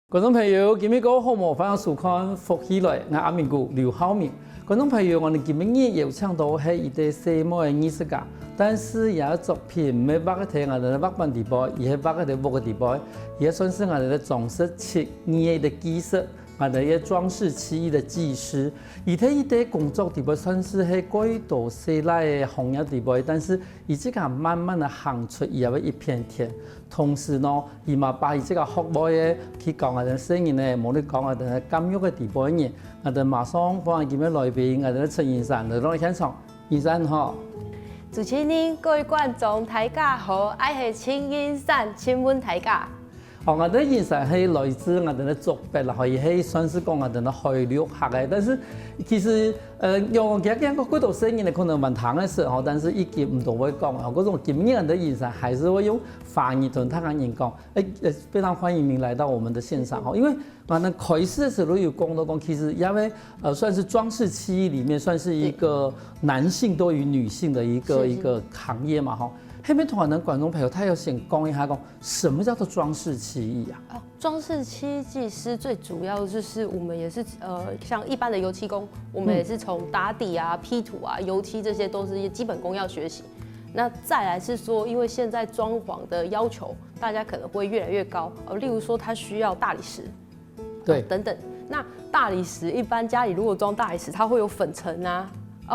观众朋友，今日个好模欢迎收看福喜来，我阿明哥刘浩明。观众朋友，我哋今日有请到系一个西模的艺术家，但是也作品唔系画个睇我哋画板地步，而系画个睇木个地步，也算是我哋的装饰漆艺的技术，我哋嘅装饰漆艺的技师。而睇伊啲工作地步算是系改到西来的行业地步，但是伊即个慢慢的行出伊有一片天。同时呢，伊嘛把伊即个学妹嘅去教我哋声音咧，无你讲我哋监狱嘅地步嘅，我哋马上欢迎今日来宾，我哋陈燕山嚟到现场。燕山好，主持人、各位观众，大家好，我是陈燕山，请问大家。我哋燕山係來自我哋嘅族別啦，可以係算是講我哋嘅海陸客嘅，但是其實用幾個嗰度聲音咧，可能蠻長嘅時候，但是已經唔到會講啊。嗰種今日的燕山還是會用法語同他人講，非常歡迎您來到我們的現場哈，因為我哋開始的時候有講到講，其實因為算是裝飾漆藝裡面算是一個男性多於女性的一個行業嘛哈。後面同我哋觀眾朋友，他要先講一下講，什麼叫做裝飾漆藝啊？裝飾漆技師最主要就是我們也是像一般的油漆工，我們也是從打底啊、P 圖啊、油漆這些都是一些基本功要學習。那再來是說，因為現在裝潢的要求，大家可能會越來越高，例如說它需要大理石，對，等等。那大理石一般家裡如果裝大理石，它會有粉塵啊。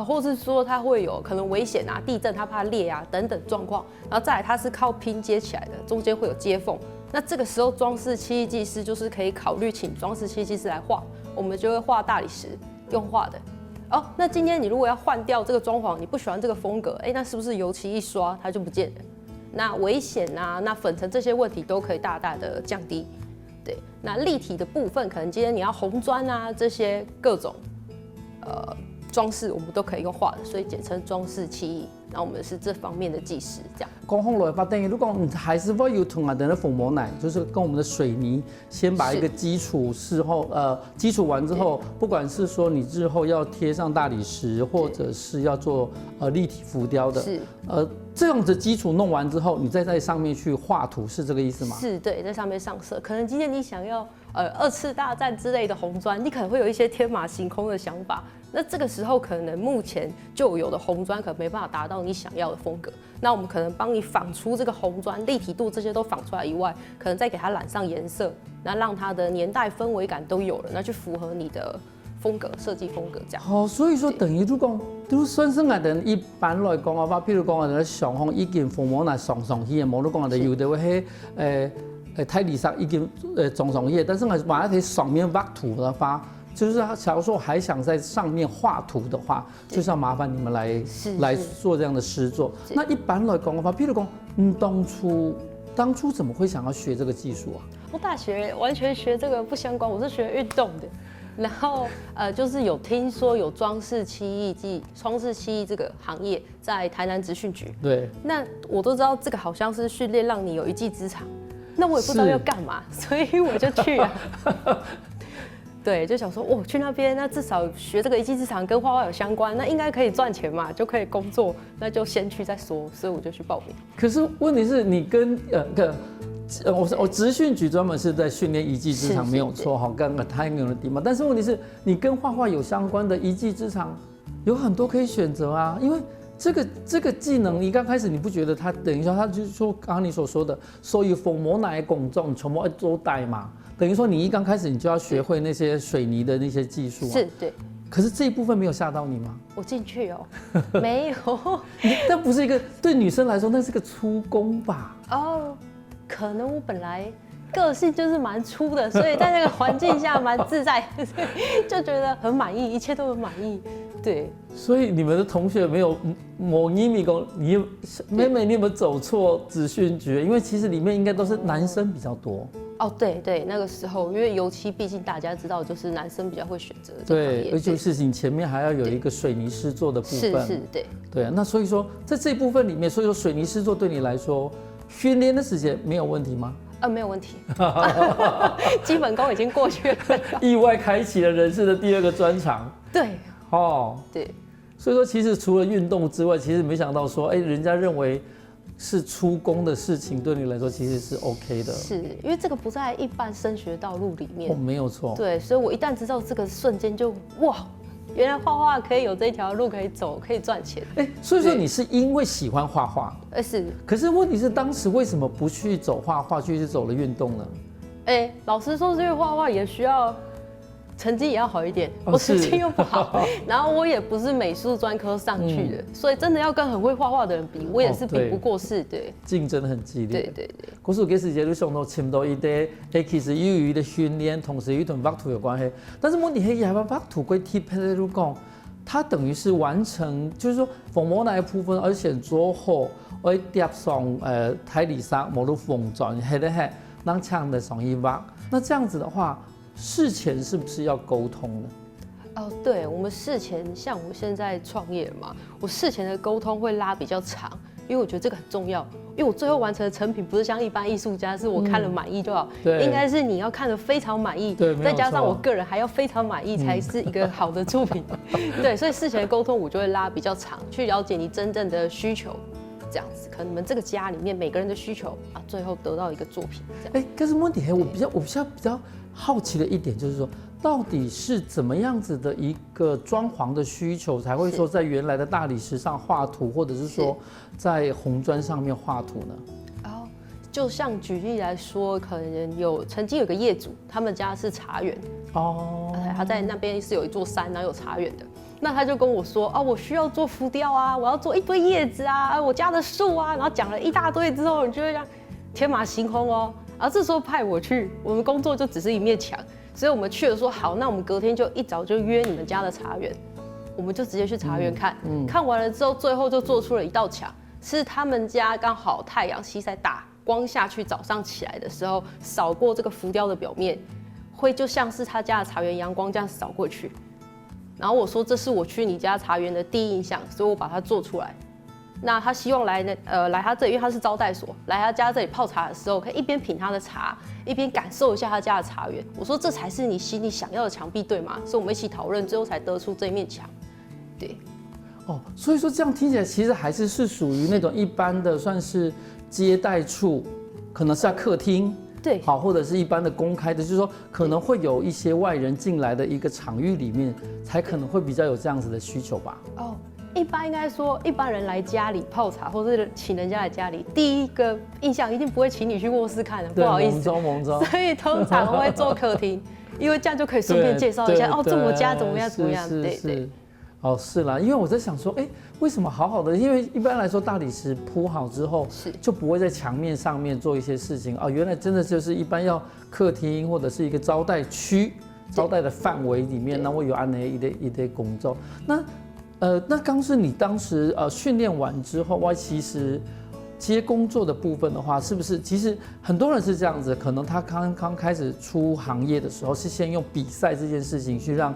或是說它會有可能危險啊，地震它怕裂啊等等狀況，然後再來它是靠拼接起來的，中間會有接縫。那這個時候裝飾漆藝技師就是可以考慮請裝飾漆藝技師來畫，我們就會畫大理石用畫的。那今天你如果要換掉這個裝潢，你不喜歡這個風格，那是不是油漆一刷它就不見了？那危險啊，那粉塵這些問題都可以大大的降低。對，那立體的部分可能今天你要紅磚啊這些各種裝飾我們都可以用畫的，所以簡稱裝飾漆藝。然後我們是這方面的技師，這樣。講後來發等於如果還是會有同我哋的粉膜奶，就是跟我們的水泥先把一個基礎事後，基礎完之後，不管是說你日後要貼上大理石，或者是要做立體浮雕的，是這樣子基礎弄完之後，你再在上面去畫圖，是這個意思嗎？是，對，在上面上色。可能今天你想要二次大戰之類的紅磚，你可能會有一些天馬行空的想法。那這個時候可能目前就有的紅磚可能沒辦法達到你想要的風格，那我們可能幫你仿出這個紅磚立體度這些都仿出來以外，可能再給它染上顏色，那讓它的年代氛圍感都有了，那去符合你的風格設計風格這樣。好，所以說等於如果都算是我哋一般來講嘅話，譬如講我哋上方已經父母嚟上去嘅，冇得講我哋有的會係泰迪沙已經裝上去，但是我哋把它上面畫圖的話。就是假如說還想在上面畫圖的話，就是要麻煩你們來做這樣的施作。那一般來講的話，譬如講，當初怎麼會想要學這個技術啊？我大學完全學這個不相關，我是學運動的。然後就是有聽說有裝飾漆藝這個行業在台南職訓局。對。那我都知道這個好像是訓練讓你有一技之長，那我也不知道要幹嘛，所以我就去了。對，就想說，去那邊，那至少學這個一技之長跟畫畫有相關，那應該可以賺錢嘛，就可以工作，那就先去再說，所以我就去報名。可是問題是你跟我職訓局專門是在訓練一技之長，沒有錯哈，跟他有的地方。但是問題是你跟畫畫有相關的一技之長，有很多可以選擇啊，因為這個技能，你剛開始你不覺得它等於說，它就是說剛剛你所說的，所有粉膜奶工作你全部都帶嘛。等於說，你一剛開始你就要學會那些水泥的那些技術啊。是，對。可是這一部分沒有嚇到你嗎？我進去哦，沒有。那不是一個對女生來說，那是個粗工吧？可能我本來個性就是蠻粗的，所以在那個環境下蠻自在，就覺得很滿意，一切都很滿意。對。所以你們的同學沒有某一米講，妹妹你有沒有走錯職訓局？因為其實裡面應該都是男生比較多。對，那個時候因為油漆畢竟大家知道，就是男生比較會選擇。對，而且是你前面還要有一個水泥施作的部分。是，對。對啊，那所以說在這一部分裡面，所以說水泥施作對你來說，訓練的時間沒有問題嗎？沒有問題，基本功已經過去了。意外開啟了人生的第二個專長。對。對。所以說其實除了運動之外，其實沒想到說，人家認為是出工的事情，对你来说其实是 OK 的。是因为这个不在一般升学道路里面。没有错。对，所以我一旦知道这个瞬间就哇，原来画画可以有这条路可以走，可以赚钱。所以说你是因为喜欢画画，是。可是问题是当时为什么不去走画画，去走了运动呢？老实说，是因为画画也需要成绩也要好一点，我成绩又不好，然后我也不是美术专科上去的，所以真的要跟很会画画的人比，我也是比不过世。对，竞争很激烈。对。可是有时节你想到差不多一啲，其实与伊的训练，同时与同画图有关系。但是问题係，也把画图归 tip 嚟講，它等于是完成，就是说父母那一部分，而且做好，而疊上體力上冇到縫轉，係咧係讓唱的上一畫。那這樣子的話，事前是不是要溝通呢？对，我们事前像我现在创业嘛，我事前的沟通会拉比较长，因为我觉得这个很重要。因为我最后完成的成品不是像一般艺术家，是我看了满意就好，应该是你要看得非常满意，再加上我个人还要非常满意，才是一个好的作品。对，所以事前的沟通我就会拉比较长，去了解你真正的需求。这样子，可能你们这个家里面每个人的需求啊，最后得到一个作品。可是问题我比较好奇的一点就是说，到底是怎么样子的一个装潢的需求，才会说在原来的大理石上画图，或者是说在红砖上面画图呢？就像举例来说，可能曾经有个业主，他们家是茶园他在那边是有一座山，然后有茶园的。那他就跟我说我需要做浮雕啊，我要做一堆叶子啊，我家的树啊，然后讲了一大堆之后，你就会这样天马行空哦。然后这时候派我去，我们工作就只是一面墙，所以我们去了说好，那我们隔天就一早就约你们家的茶园，我们就直接去茶园看，看完了之后，最后就做出了一道墙，是他们家刚好太阳西晒打光下去，早上起来的时候扫过这个浮雕的表面，会就像是他家的茶园阳光这样扫过去。然后我说这是我去你家茶园的第一印象，所以我把它做出来。那他希望来他这里，因为他是招待所，来他家这里泡茶的时候，可以一边品他的茶，一边感受一下他家的茶园。我说这才是你心里想要的墙壁，对吗？所以我们一起讨论，最后才得出这一面墙。对。所以说这样听起来，其实还是属于那种一般的，算是接待处，可能是在客厅。对，好，或者是一般的公开的，就是说可能会有一些外人进来的一个场域里面，才可能会比较有这样子的需求吧。一般应该说，一般人来家里泡茶，或是请人家来家里，第一个印象一定不会请你去卧室看的，不好意思。蒙中。所以通常我会做客厅，因为这样就可以顺便介绍一下，这我家怎么样怎么样。对。是啦，因为我在想说，为什么好好的？因为一般来说，大理石铺好之后，就不会在墙面上面做一些事情原来真的就是一般要客厅或者是一个招待区、招待的范围里面，那会有安内一堆工作。那刚是你当时训练完之后，其实接工作的部分的话，是不是其实很多人是这样子？可能他刚开始出行业的时候，是先用比赛这件事情去让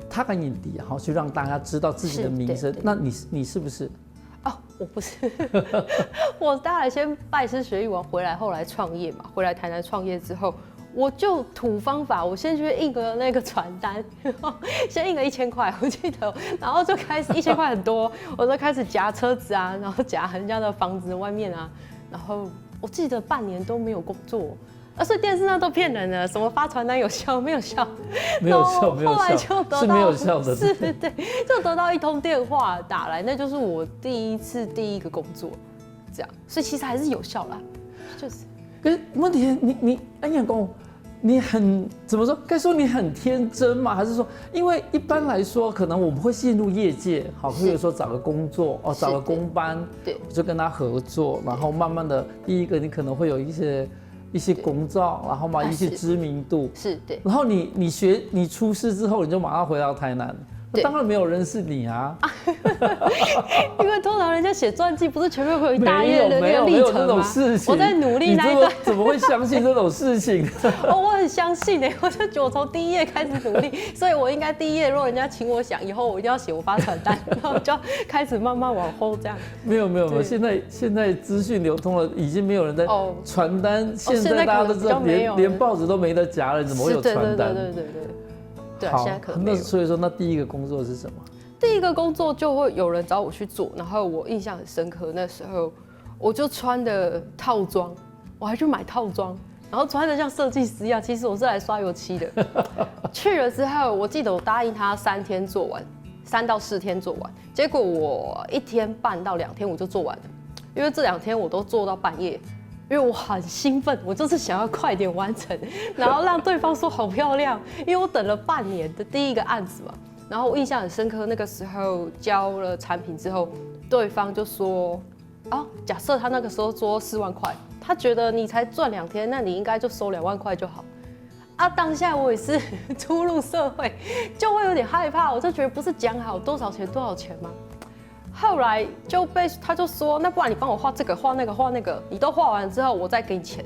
他跟影帝，然后去让大家知道自己的名声。那你是不是？我不是，我当然先拜师学艺完回来，后来创业嘛。回来台南创业之后，我就土方法，我先去印个那个传单，先印个1000块，我记得，然后就开始1000块很多，我就开始夹车子啊，然后夹人家的房子外面啊，然后我记得半年都没有工作。所以电视上都骗人的，什么发传单有效没有效？没有效，后来就得到是没有效的，是对，就得到一通电话打来，那就是我第一个工作，这样，所以其实还是有效啦，就是。可是问题你安阳公，你很怎么说？该说你很天真吗？还是说，因为一般来说，可能我们会进入业界，好，比如说找个工作找个工班，对，就跟他合作，然后慢慢的，第一个你可能会有一些工照，然后嘛一些知名度，是对。然后你出师之后，你就马上回到台南，当然没有人认识你啊。因为通常人家写传记不是前面会有一大页的那个历程吗？这种事情，我在努力那一段，怎么会相信这种事情？我很相信我就觉得我从第一页开始努力，所以我应该第一页，如果人家请我想以后我一定要写我发传单，然后就要开始慢慢往后这样。没有，现在资讯流通了，已经没有人在传单，现在大家都知道，连报纸都没得夹了，怎么会有传单？对，现在可能没有。所以说，那第一个工作是什么？第一个工作就会有人找我去做，然后我印象很深刻。那时候我就穿的套装，我还去买套装，然后穿的像设计师一样。其实我是来刷油漆的。去了之后，我记得我答应他3天做完，3到4天做完。结果我1天半到2天我就做完了，因为这2天我都做到半夜。因为我很兴奋，我就是想要快点完成，然后让对方说好漂亮。因为我等了半年的第一个案子嘛，然后我印象很深刻，那个时候交了产品之后，对方就说，假设他那个时候说4万块，他觉得你才赚2天，那你应该就收2万块就好。当下我也是初入社会，就会有点害怕，我就觉得不是讲好多少钱吗？后来他就说，那不然你帮我画这个画那个，你都画完之后我再给你钱。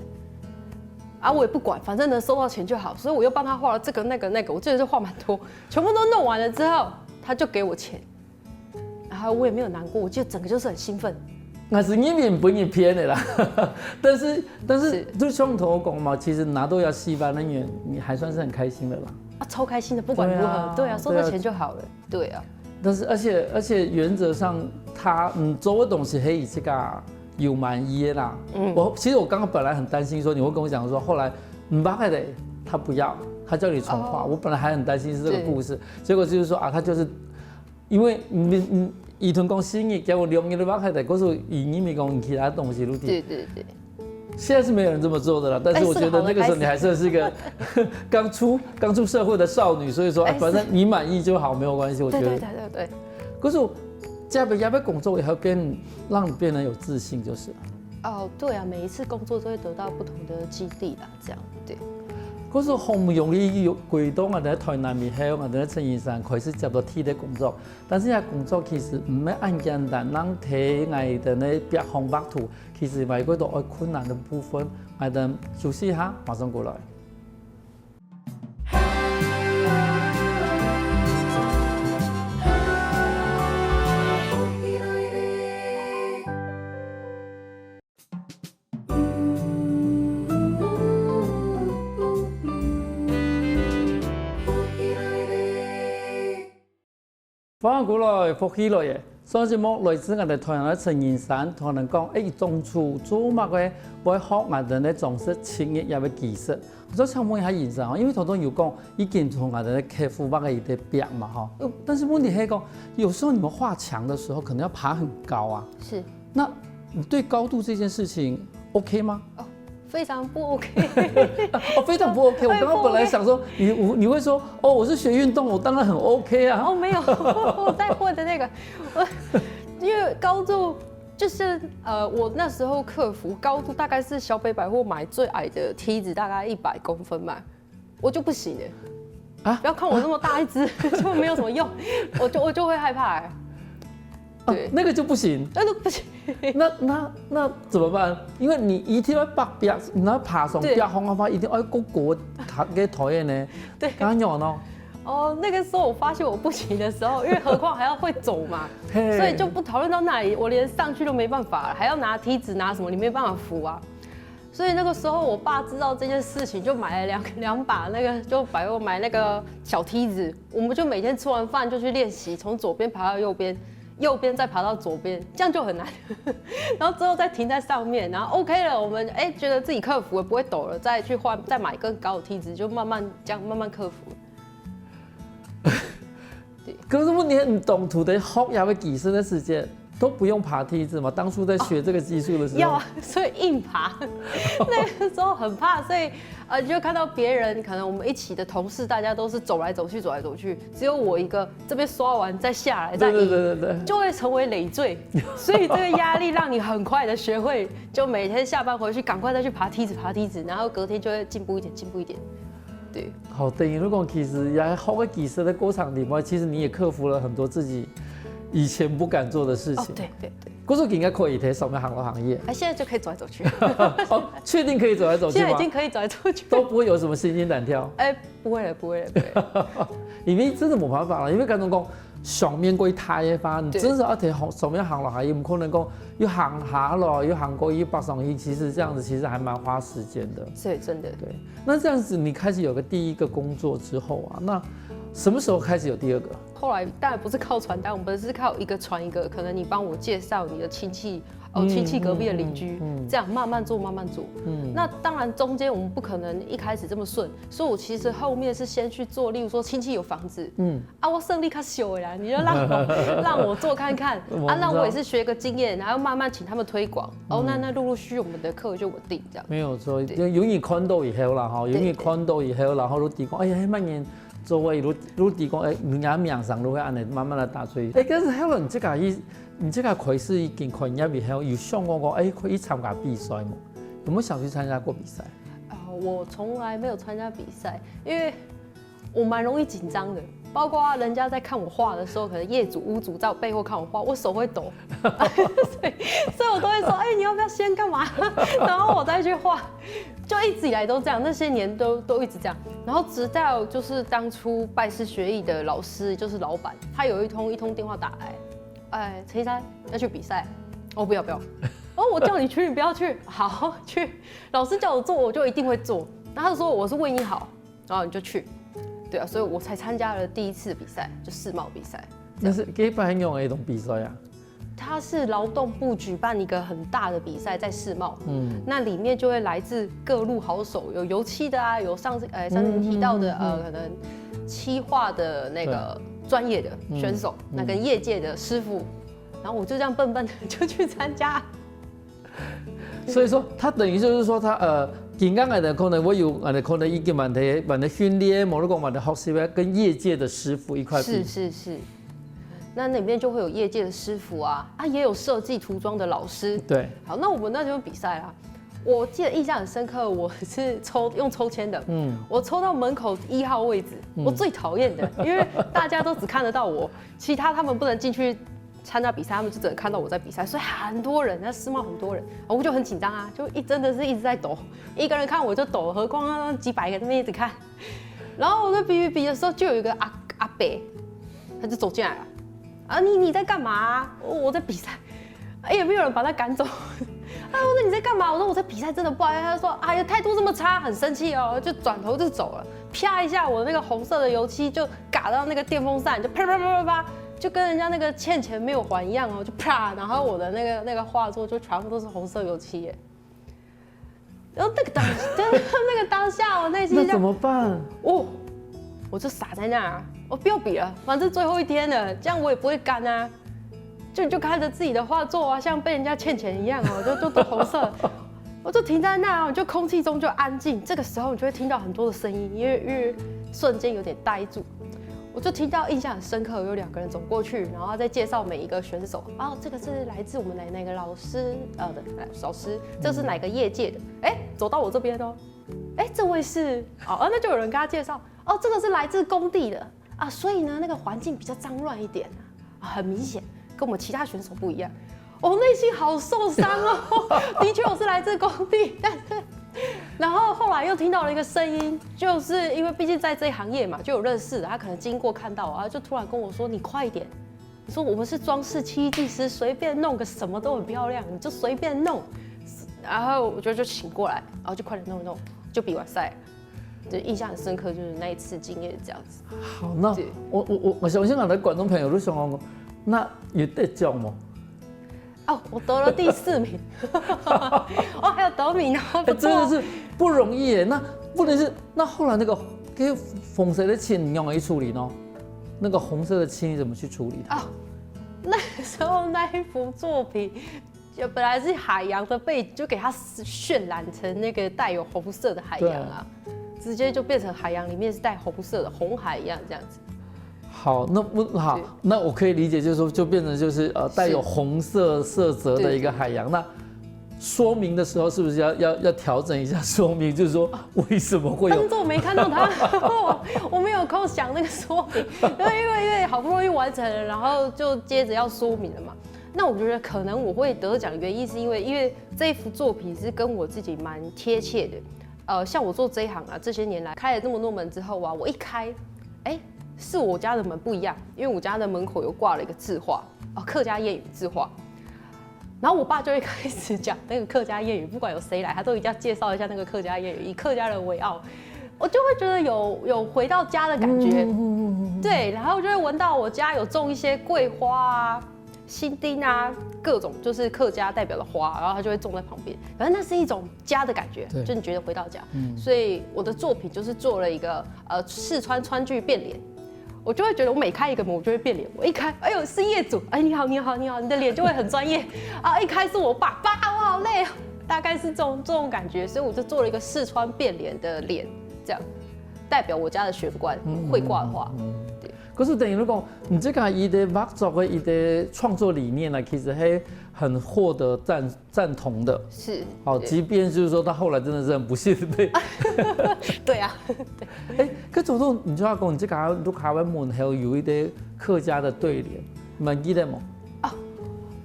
我也不管，反正能收到钱就好，所以我又帮他画了这个那个，我记得就画蛮多，全部都弄完了之后，他就给我钱，然后我也没有难过，我记得整个就是很兴奋。那是因为本你偏的啦，但是就像头讲嘛，其实拿到要戏班人员，你还算是很开心的啦。超开心的，不管如何，对啊，收到钱就好了，对啊。但是而且原则上他做的东西可以这个有满意的啦。其实我刚刚本来很担心说你会跟我讲说，后来巴开的他不要，他叫你重画，我本来还很担心是这个故事，结果就是说他就是因为伊屯讲新意叫我2年的巴开的，可是以没讲其他东西录的。对。现在是没有人这么做的了，但是我觉得那个时候你还算是一个刚出社会的少女，所以说反正你满意就好，没有关系。我觉得对。可是加倍工作也要让你变得有自信，就是了。对啊，每一次工作都会得到不同的基地啦，这样对。可是好不容易轨道啊，在台南、苗啊，在陈义山开始接到体力工作，但是呢工作其实唔係咁簡單，人睇我哋呢白紅白圖，其實外國都有困難的部分，我哋休息一下，馬上過來。翻過來復起來嘅，上節目來自我哋台南嘅陳延山，同人講，中廚做乜嘅，會學我哋咧裝飾青葉入嘅技術。我想請問一下延山，因為頭先有講已經同我哋咧客戶畫嘅一啲壁嘛，哈。但是問題係講，有時候你們畫牆的時候，可能要爬很高啊。是。那你對高度這件事情 OK 嗎？非常不 OK， 非常不 OK。我刚刚本来想说，你会说，我是学运动，我当然很 OK 啊。没有，我在问的那个，因为高度就是我那时候克服高度大概是小北百货买最矮的梯子，大概100公分嘛，我就不行了。不要看我那么大一只，就没有什么用，我就会害怕。对，那个就不行，那个不行。那怎么办？因为你一定要爬壁，你要爬上壁红的话，一定要过给讨厌呢。对，刚有呢。那个时候我发现我不行的时候，因为何况还要会走嘛，所以就不讨论到那里，我连上去都没办法了，还要拿梯子拿什么，你没办法扶啊。所以那个时候我爸知道这件事情，就买了两把那个，就百货买那个小梯子，我们就每天吃完饭就去练习，从左边爬到右边。右边再爬到左边，这样就很难。然后之后再停在上面，然后 OK 了，我们觉得自己克服了，不会抖了，再去换，再买更高的梯子，就慢慢这样慢慢克服。对。可是问题，你懂图的学也会技术的时间都不用爬梯子嘛？当初在学这个技术的时候，要啊，所以硬爬。那个时候很怕，所以就看到别人，可能我们一起的同事，大家都是走来走去，只有我一个这边刷完再下来再移，对，就会成为累赘。所以这个压力让你很快的学会，就每天下班回去赶快再去爬梯子，然后隔天就会进步一点。对，好，等于如果其实也学个技术的过程里面，其实你也克服了很多自己以前不敢做的事情。对。可是应该可以在上面行业。现在就可以走来走去。确定可以走来走去吗？现在已经可以走来走去，都不会有什么心惊胆跳。不会了。因为真的没办法了，因为刚才讲上面过太嘅话，你真是要在上面行落下，也不可能讲又行下落，又行过一百上一，其实这样子其实还蛮花时间的。是真的。对，那这样子你开始有个第一个工作之后啊，那什么时候开始有第二个？后来当然不是靠传单，我们是靠一个传一个，可能你帮我介绍你的亲戚，亲戚隔壁的邻居，这样慢慢做慢慢做。那当然中间我们不可能一开始这么顺，所以我其实后面是先去做，例如说亲戚有房子，我胜利卡修啦，你就让我做看看啊，那我也是学个经验，然后慢慢请他们推广，那陆陆续续我们的课就稳定这样。没有错，永远看到以后啦哈，永远看到以后，然后都提讲，哎呀，那慢年作为如提讲，人家面上都会安尼慢慢的打吹。可是后来你这个开始已经看入以后，有想过可以参加比赛吗？有没有想去参加过比赛？我从来没有参加比赛，因为我蛮容易紧张的。包括人家在看我画的时候，可能业主、屋主在我背后看我画，我手会抖，所以我都会说，你要不要先干嘛，然后我再去画。就一直以来都这样，那些年都一直这样。然后直到就是当初拜师学艺的老师，就是老板，他有一通电话打来，陈一山要去比赛，不要，我叫你去，你不要去，好去，老师叫我做，我就一定会做。然后他说我是为你好，然后你就去。对啊，所以我才参加了第一次比赛，就世贸比赛。那是几百用的一种比赛啊？它是劳动部举办一个很大的比赛，在世贸，那里面就会来自各路好手，有油漆的啊，有上次提到的可能漆画的那个专业的选手，那跟业界的师傅，然后我就这样笨笨的就去参加。所以说，他等于就是说他健康的可能我有可能已经蛮的训练，某个蛮的学习跟业界的师傅一块比。是。那里面就会有业界的师傅啊，也有设计涂装的老师。对，好，那我们那就比赛啦。我记得印象很深刻，我是用抽签的，我抽到门口1号位置，我最讨厌的，因为大家都只看得到我，其他他们不能进去参加比赛，他们就只能看到我在比赛，所以很多人，那世贸很多人，我就很紧张啊，就真的是一直在抖，一个人看我就抖，何况几百个在那边一直看。然后我在比的时候，就有一个阿伯，他就走进来了。你在干嘛？我在比赛，也没有人把他赶走。我说你在干嘛？我说我在比赛，真的不好意思。他说态度这么差，很生气哦，就转头就走了。啪一下，我那个红色的油漆就嘎到那个电风扇，就啪啪啪啪啪，就跟人家那个欠钱没有还一样哦，就啪，然后我的那个画作就全部都是红色油漆耶。然后那个当下，我内心那怎么办？我就傻在那儿，我不要比了，反正最后一天了，这样我也不会干啊。就看着自己的画作啊，像被人家欠钱一样哦，就都红色。我就停在那，就空气中就安静。这个时候你就会听到很多的声音，因为瞬间有点呆住。我就听到印象很深刻，有2个人走过去，然后再介绍每一个选手。这个是来自我们哪个老师老师，这是哪个业界的？走到我这边哦。这位是那就有人跟他介绍。这个是来自工地的啊，所以呢，那个环境比较脏乱一点很明显，跟我们其他选手不一样。我内心好受伤哦。的确，我是来自工地，但是，然后后来又听到了一个声音，就是因为毕竟在这一行业嘛，就有认识的，他可能经过看到啊，就突然跟我说：“你快一点！”你说我们是装饰漆技师，随便弄个什么都很漂亮，你就随便弄。然后我就醒过来，然后就快点弄，就比完赛。就印象很深刻，就是那一次经验这样子。好，那我相信我的观众朋友都想讲，那有得奖吗？我得了第4名，还有得名啊，不错，真的是不容易耶。那不能是那后来那个给红色的漆你用来处理呢？那个红色的漆你怎么去处理它？那时候那一幅作品。就本来是海洋的背景，就给它渲染成那个带有红色的海洋啊，直接就变成海洋里面是带红色的红海一样这样子。好，那我可以理解，就是说就变成就是带有红色色泽的一个海洋。那说明的时候是不是要调整一下说明？就是说为什么会有？当作没看到它，我没有空想那个说明，因为好不容易完成了，然后就接着要说明了嘛。那我觉得可能我会得奖的原因是因为这一幅作品是跟我自己蛮贴切的。像我做这一行啊，这些年来开了这么多门之后啊，我一开，是我家的门不一样，因为我家的门口有挂了一个字画，客家谚语字画。然后我爸就会开始讲那个客家谚语，不管有谁来，他都一定要介绍一下那个客家谚语，以客家人为傲。我就会觉得有回到家的感觉，对，然后就会闻到我家有种一些桂花啊。新丁啊，各种就是客家代表的花，然后它就会种在旁边。反正那是一种家的感觉，就你觉得回到家。所以我的作品就是做了一个视川川剧变脸。我就会觉得，我每开一个门，我就会变脸。我一开，哎呦，是业主，哎，你好，你好，你好，你的脸就会很专业啊。一开是我爸，爸，我好累啊，大概是这种感觉，所以我就做了一个视川变脸的脸，这样代表我家的玄关绘挂的画。对。可是等于如果你这个伊的画作的伊的创作理念呢，其实还很获得赞同的。是。好，即便就是说他后来真的是很不幸被。对啊。哎，可总统，你就要讲你这个卢卡湾门还有一些客家的对联，你们记得吗？啊，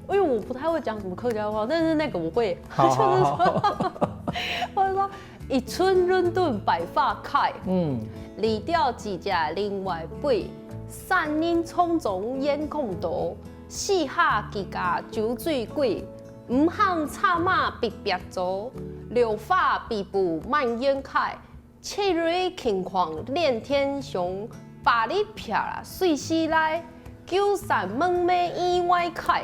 因为我不太会讲什么客家话，但是那个我会，好就是说，或者说一春润顿百花开，离调几家另外背。三年匆匆烟空多，四下几家酒醉贵。五行插马别别走，六法必步慢烟开。七蕊轻狂练天雄，八里撇啦随西来。九山门楣意外开。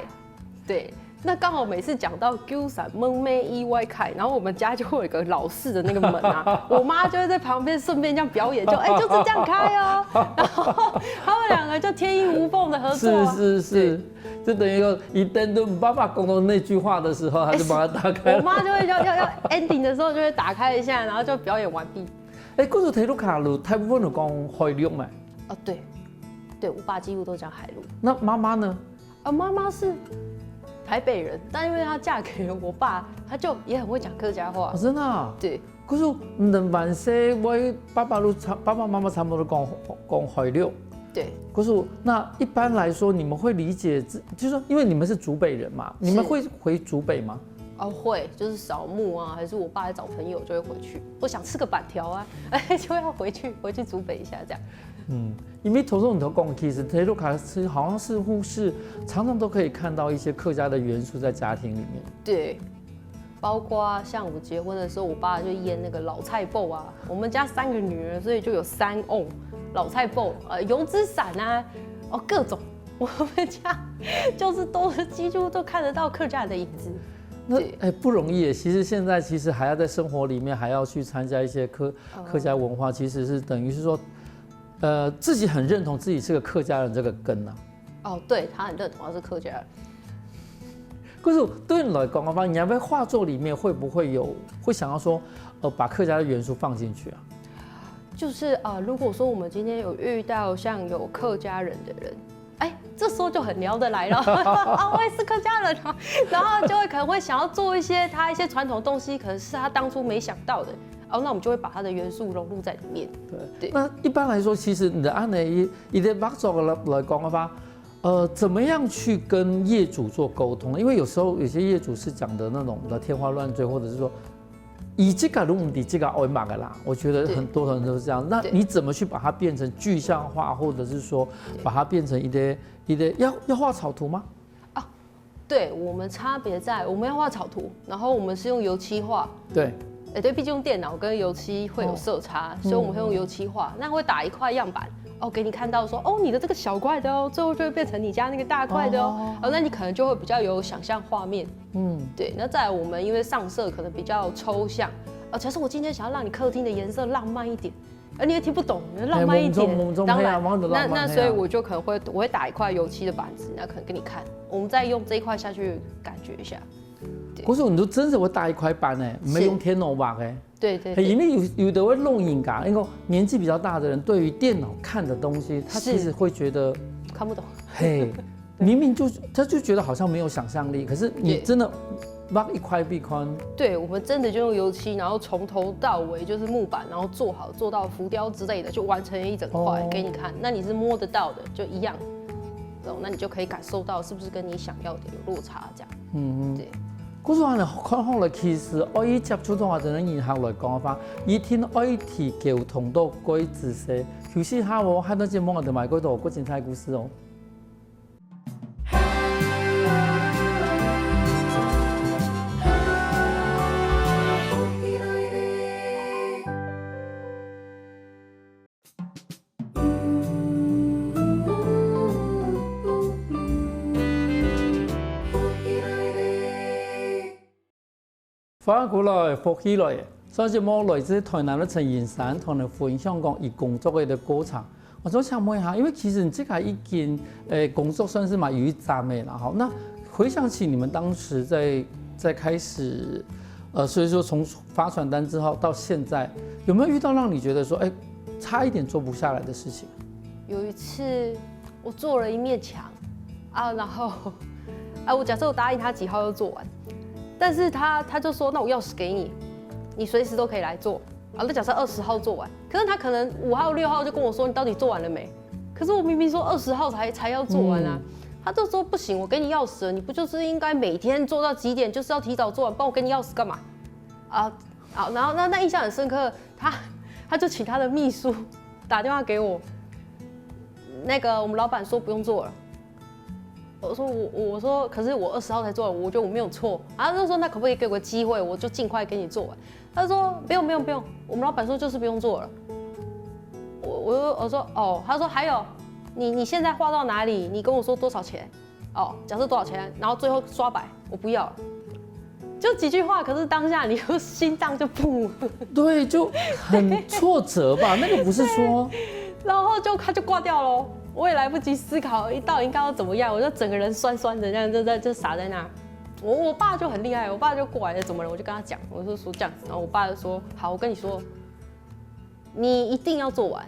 对。那刚好每次讲到九山门楣意外开，然后我们家就会有一个老式的那个门啊，我妈就会在旁边顺便这样表演，就是这样开哦，然后他们两个就天衣无缝的合作、啊。是，就等于说一登都爸爸讲到那句话的时候，他就把它打开。我妈就会要 ending 的时候就会打开一下，然后就表演完毕。哎，嗰时睇到卡路，大部分都讲海陆嘛。哦，对，我爸几乎都讲海陆。那妈妈呢？妈妈是台北人，但因为她嫁给了我爸，她就也很会讲客家话。真的、啊？对。可是两万岁，我爸爸妈妈差不多讲海陆。对。可是那一般来说，你们会理解，就是说，因为你们是竹北人嘛，你们会回竹北吗？会，就是扫墓啊，还是我爸在找朋友就会回去。我想吃个板条啊，就要回去竹北一下这样。因为头先你讲，其实铁路卡是好像似乎是常常都可以看到一些客家的元素在家庭里面。对，包括像我结婚的时候，我爸就腌那个老菜脯啊。我们家3个女儿，所以就有3瓮老菜脯，油纸伞啊，各种。我们家就是几乎都看得到客家人的影子。那不容易耶。其实现在还要在生活里面还要去参加一些客家文化，其实是等于是说。自己很认同自己是个客家人这个根啊。对，他很认同他是客家人。可是对你来讲的话，你要在画作里面会不会会想要说，把客家的元素放进去啊？就是如果说我们今天有遇到像有客家人的人，这时候就很聊得来了。我也是客家人啊，然后就会可能会想要做一些传统的东西，可能是他当初没想到的。那我们就会把它的元素融入在里面。对。那一般来说，其实你的按你的画作来讲的话，怎么样去跟业主做沟通？因为有时候有些业主是讲的那种的天花乱坠，或者是说以这个如你这个爱马的啦，我觉得很多人都是这样。那你怎么去把它变成具象化，或者是说把它变成一些要画草图吗？对，我们差别在我们要画草图，然后我们是用油漆画。对。对，毕竟用电脑跟油漆会有色差，所以我们会用油漆画。那会打一块样板，给你看到说，你的这个小块的最后就会变成你家那个大块的那你可能就会比较有想象画面。对。那再来我们因为上色可能比较抽象，假设我今天想要让你客厅的颜色浪漫一点，你也听不懂，浪漫一点，当然，那所以我就可能我会打一块油漆的板子，那可能给你看，我们再用这一块下去感觉一下。可是你都真是会打一块板哎，没用天龙画哎。对。因为有的会弄影噶，因为年纪比较大的人对于电脑看的东西，他其实会觉得看不懂。明明他就觉得好像没有想象力，可是你真的画一块壁框。对，我们真的就用油漆，然后从头到尾就是木板，然后做到浮雕之类的，就完成一整块给你看。那你是摸得到的，就一样。那你就可以感受到是不是跟你想要的有落差这样。对。嗰時我哋看好嚟，其實我以接觸到我哋啲銀行來講嘅話，以天愛提交通到嗰啲知識，有時下我喺嗰節目我哋買嗰度嗰精彩故事哦。翻過來復起來，上節目來自台南的陳延山，同你分享講以工作的過程。我就想問一下，因為其實你這個已經工作算是蠻有一站的了哈。那回想起你們當時在開始，所以說從發傳單之後到現在，有沒有遇到讓你覺得說，差一點做不下來的事情？有一次我做了一面牆啊，然後我假設我答應他幾號要做完，但是他就說，那我鑰匙給你，你隨時都可以來做。啊，那假設20號做完，可是他可能5號、6號就跟我說你到底做完了沒？可是我明明說20號才要做完啊，他就說不行，我給你鑰匙了，你不就是應該每天做到幾點，就是要提早做完，不然我給你鑰匙幹嘛？啊，然後那印象很深刻，他就請他的秘書打電話給我，那個我們老闆說不用做了。我說，可是我20號才做完，我覺得我沒有錯。然後他就說，那可不可以給我個機會，我就盡快給你做完。他說不用，我們老闆說就是不用做了。我說哦，他說還有，你現在畫到哪裡？你跟我說多少錢？哦，假設多少錢，然後最後刷白，我不要了。就幾句話，可是當下你就心臟就砰。對，就很挫折吧。那個不是說，然後他就掛掉了。我也來不及思考到底應該要怎麼樣，我就整個人酸酸的，這樣就傻在那。我爸就很厲害，我爸就過來了，怎麼了？我就跟他講，我就說這樣子，然後我爸就說：好，我跟你說，你一定要做完，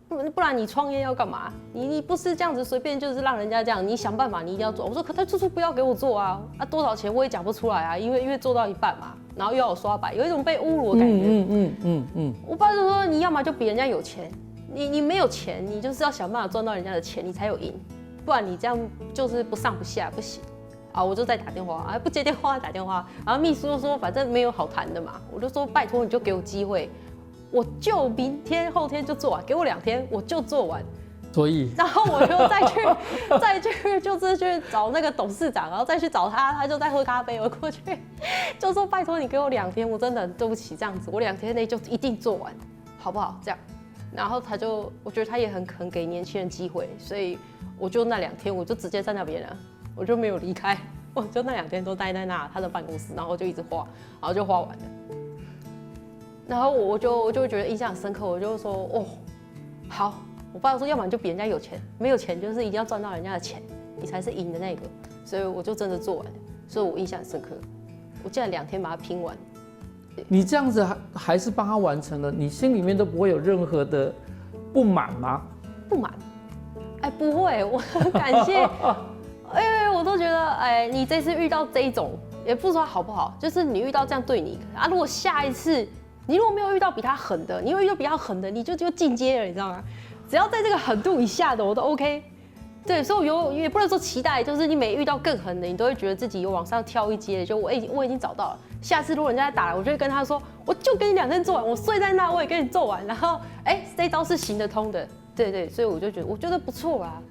不然你創業要幹嘛？你不是這樣子隨便就是讓人家這樣，你想辦法你一定要做。我說可他就是不要給我做啊，多少錢我也講不出來啊，因為做到一半嘛，然後又要我刷白，有一種被侮辱的感覺。我爸就說你要麼就比人家有錢。你沒有錢，你就是要想辦法賺到人家的錢，你才有贏，不然你這樣就是不上不下，不行。啊，我就再打電話，不接電話打電話，然後秘書就說反正沒有好談的嘛，我就說拜託你就給我機會，我就明天後天就做完，給我2天我就做完。所以，然後我就再去就是去找那個董事長，然後再去找他，他就在喝咖啡，我過去就說拜託你給我2天，我真的對不起這樣子，我2天內就一定做完，好不好？這樣。然後我覺得他也很給年輕人機會，所以我就那2天我就直接在那邊了，我就沒有離開，我就那2天都待在那他的辦公室，然後就一直畫，然後就畫完了。然後我就覺得印象很深刻，我就說哦，好，我爸說要麼你就比人家有錢，沒有錢就是一定要賺到人家的錢，你才是贏的那個，所以我就真的做完了，所以我印象很深刻，我竟然2天把它拼完。你這樣子還是幫他完成了，你心裡面都不會有任何的不滿嗎？不滿，不會，我很感謝，因為我都覺得，你這次遇到這種，也不說好不好，就是你遇到這樣對你啊，如果下一次你如果沒有遇到比他狠的，你有遇到比他狠的，你就進階了，你知道嗎？只要在這個狠度以下的，我都 OK。對，所以也不能說期待，就是你每遇到更狠的，你都會覺得自己有往上跳一階，就我已經找到了。下次如果人家打來，我就會跟他說，我就給你2天做完，我睡在那我也給你做完，然後這招是行得通的，對，所以我覺得不錯啊，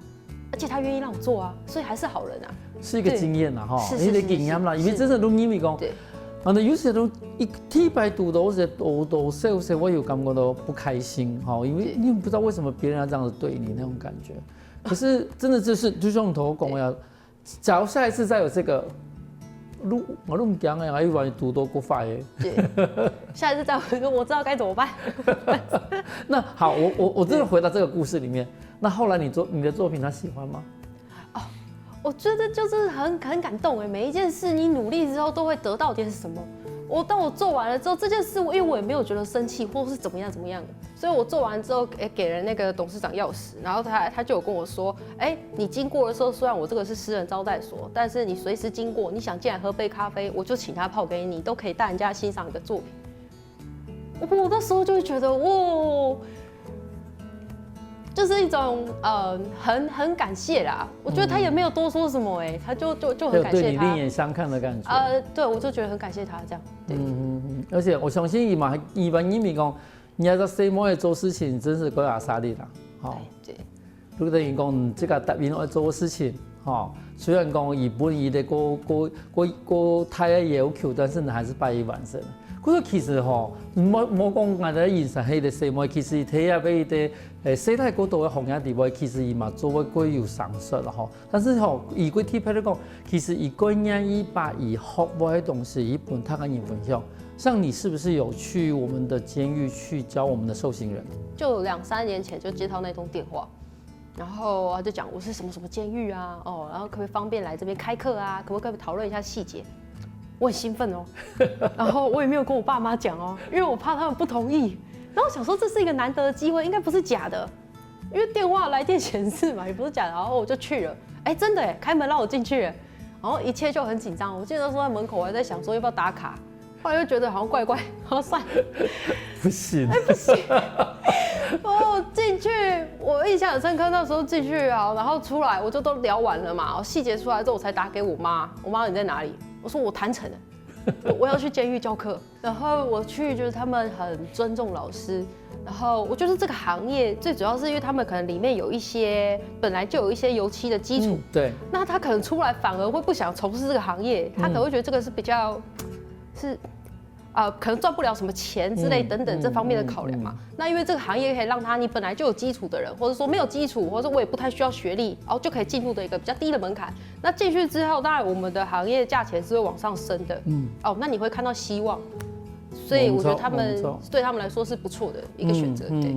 而且他願意讓我做啊，所以還是好人啊，是一個經驗啦，哈，是你的經驗啦，因為真係都因為講，啊，有時都一天白讀到時多少時我有感覺到不開心，哈，因為你不知道為什麼別人要這樣子對你那種感覺。可是真的就是就像頭講呀，假如下一次再有這個，我都唔驚嘅，還以為讀多過快嘅。對，下一次再有，我知道該怎麼辦。那好，我真的回到這個故事裡面，那後來你的作品他喜歡嗎？哦，我覺得就是很感動哎，每一件事你努力之後都會得到點什麼。當我做完了之後，這件事因為我也沒有覺得生氣或是怎麼樣，所以我做完之後給了那個董事長鑰匙，然後他就有跟我說，你經過的時候，雖然我這個是私人招待所，但是你隨時經過，你想進來喝杯咖啡，我就請他泡給你，都可以帶人家欣賞你的作品。我那時候就會覺得，哇，就是一種很感謝啦。我覺得他也沒有多說什麼他就很感謝他，對你另眼相看的感覺。對，我就覺得很感謝他這樣。而且我相信伊因為講，你喺個細妹嘅做事情，真是夠有壓力啦。對。如果等於講，這個答應我做嘅事情，雖然講伊本意的個太要求，但是呢，還是拜一完成。嗰個其實吼，冇講我哋現實係啲細妹，其實睇下俾啲世代嗰度嘅行業地位，其實伊嘛做過貴有sản xuất啦吼。但是吼，以佢貼嚟講，其實伊個人伊把伊學過嘅東西，伊本他跟你分享。像你是不是有去我們的監獄去教我們的受刑人？就2-3年前就接到那通電話。然後他就講我是什麼什麼監獄啊，哦，然後可不可以方便來這邊開課啊？可不可以討論一下細節？我很興奮哦，然後我也沒有跟我爸媽講哦，因為我怕他們不同意。然後想說這是一個難得的機會，應該不是假的，因為電話來電顯示嘛，也不是假的。然後我就去了，哎，真的哎，開門讓我進去，然後一切就很緊張。我記得那時候在門口，我還在想說要不要打卡，後來又覺得好像怪怪，然後算了，不行，哎不行。哦，進去我印象很深刻，那時候進去啊，然後出來我就都聊完了嘛，細節出來之後我才打給我媽，我媽你在哪裡？我說我談成了，我要去監獄教課，然後我去就是他們很尊重老師，然後我覺得這個行業最主要是因為他們可能裡面有一些本來就有一些油漆的基礎，對，那他可能出來反而會不想從事這個行業，他可能會覺得這個是比較是。可能賺不了什麼錢之類等等這方面的考量嘛。那因為這個行業可以讓他你本來就有基礎的人，或者說沒有基礎，或者我也不太需要學歷，然後就可以進入的一個比較低的門檻。那進去之後，當然我們的行業價錢是會往上升的。那你會看到希望。所以我覺得他們對他們來說是不錯的一個選擇。對，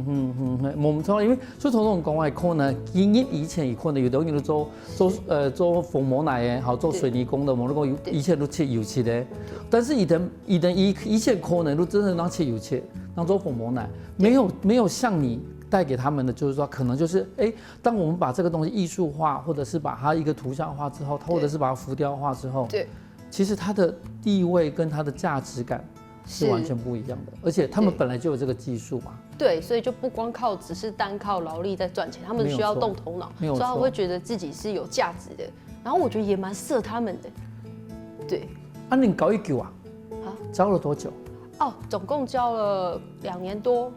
冇錯，因為所以同我講係可能以前可能有啲人做縫模奶嘅，好做水泥工的，我哋講以前都切油漆的，但是以前可能都真的當切油漆，當做縫模奶，沒有像你帶給他們的，就是說可能就是當我們把這個東西藝術化，或者是把它一個圖像化之後，或者是把它浮雕化之後，對，其實它的地位跟它的價值感是完全不一樣的，而且他們本來就有這個技術嘛。對，所以就不光只是單靠勞力在賺錢，他們需要動頭腦，所以他會覺得自己是有價值的。然後我覺得也蠻適合他們的。對。你教一久啊？教了多久？總共教了2年多。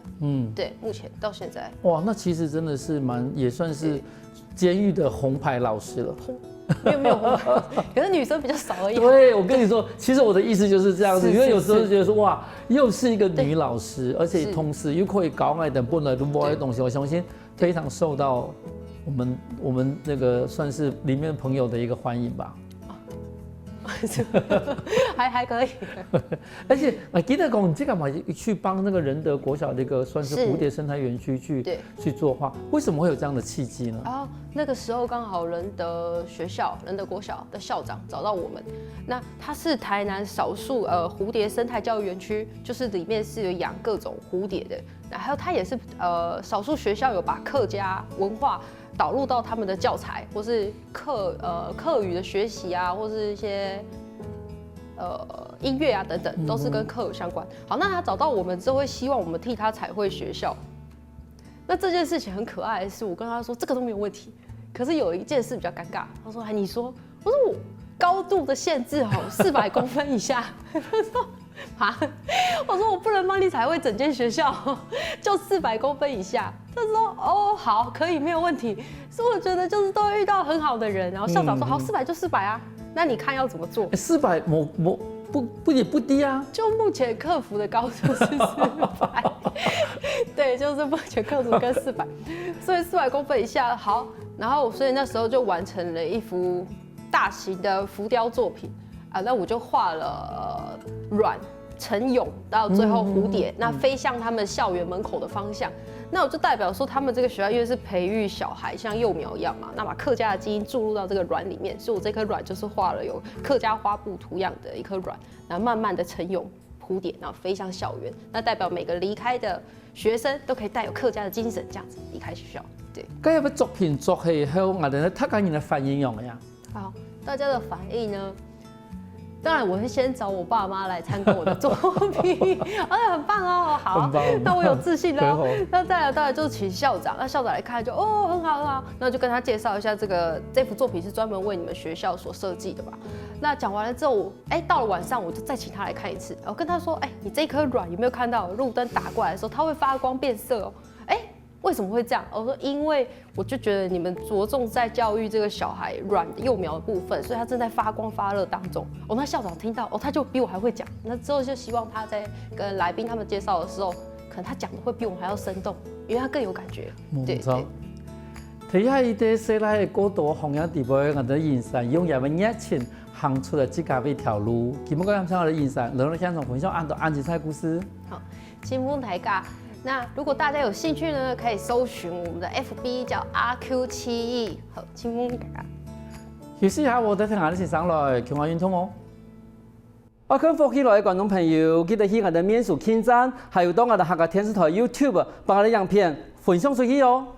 對，目前到現在。哇，那其實真的是也算是監獄的紅牌老師了。沒有紅牌，可是女生比較少而已。對，我跟你說，其實我的意思就是這樣子，因為有時候就覺得說，哇，又是一個女老師，而且同時又可以搞那等不能錄播的東西，我相信非常受到我們那個算是裡面朋友的一個歡迎吧。還可以，而且我記得講，你這個嘛去幫那個仁德國小的一個算是蝴蝶生態園區去作畫，為什麼會有這樣的契機呢？那個時候剛好仁德國小的校長找到我們，那他是台南少數蝴蝶生態教育園區，就是裡面是有養各種蝴蝶的，然後他也是少數學校有把客家文化導入到他們的教材，或是客語的學習啊，或是一些音樂啊等等，都是跟課有相關。好，那他找到我們之後，會希望我們替他彩繪學校。那這件事情很可愛的是，我跟他說這個都沒有問題，可是有一件事比較尷尬。他說：“你說。”我說：“我高度的限制400公分以下。”他說：“我說我不能幫你彩繪整間學校，就400公分以下。”他說：“哦，好，可以，沒有問題。”所以我覺得就是都會遇到很好的人，然後校長說：“好，400就400啊，那你看要怎麼做？400也不低啊。”就目前克服的高度是400，對，就是目前克服跟400，所以400公分以下好。然後所以那時候就完成了一幅大型的浮雕作品啊，那我就畫了卵、成蛹到最後蝴蝶，那飛向他們校園門口的方向。那我就代表說，他們這個學校因為是培育小孩像幼苗一樣嘛，那把客家的基因注入到這個卵裡面，所以我這顆卵就是畫了有客家花布圖樣的一顆卵，然後慢慢的成蛹蝴蝶，然後飛向校園。那代表每個離開的學生都可以帶有客家的精神，這樣子離開學校。對，咁有乜作品做起後，我哋睇緊人嘅反應樣呀？好，大家的反應呢？當然，我會先找我爸媽來參觀我的作品，很棒哦，好，那我有自信了。那再來當然就是請校長，那校長來看就很好很好，那就跟他介紹一下這幅作品是專門為你們學校所設計的吧。那講完了之後，到了晚上我就再請他來看一次，我跟他說，你這顆卵有沒有看到路燈打過來的時候，它會發光變色哦？为什么会这样？我说因为我就觉得你们着重在教育这个小孩软幼苗的部分，所以他正在发光发热当中。那校长听到他就比我还会讲。那之后就希望他在跟来宾他们介绍的时候，可能他讲的会比我们还要生动，因为他更有感觉。冇错。睇下伊啲细仔嘅高度弘扬地位，我哋延伸用人嘅热情行出了自家嘅一条路。基本上像我哋延伸，然后向从分享安吉赛故事。好，清风台尬。那如果大家有兴趣呢，可以搜寻我们的 FB 叫RQ7E，好，清风台尬。休息下，我哋聽下啲先生來強化運動哦。我跟福起來嘅觀眾朋友，記得去我哋面書網站，還有到我哋客家電視台 YouTube 把我哋影片分享出去哦。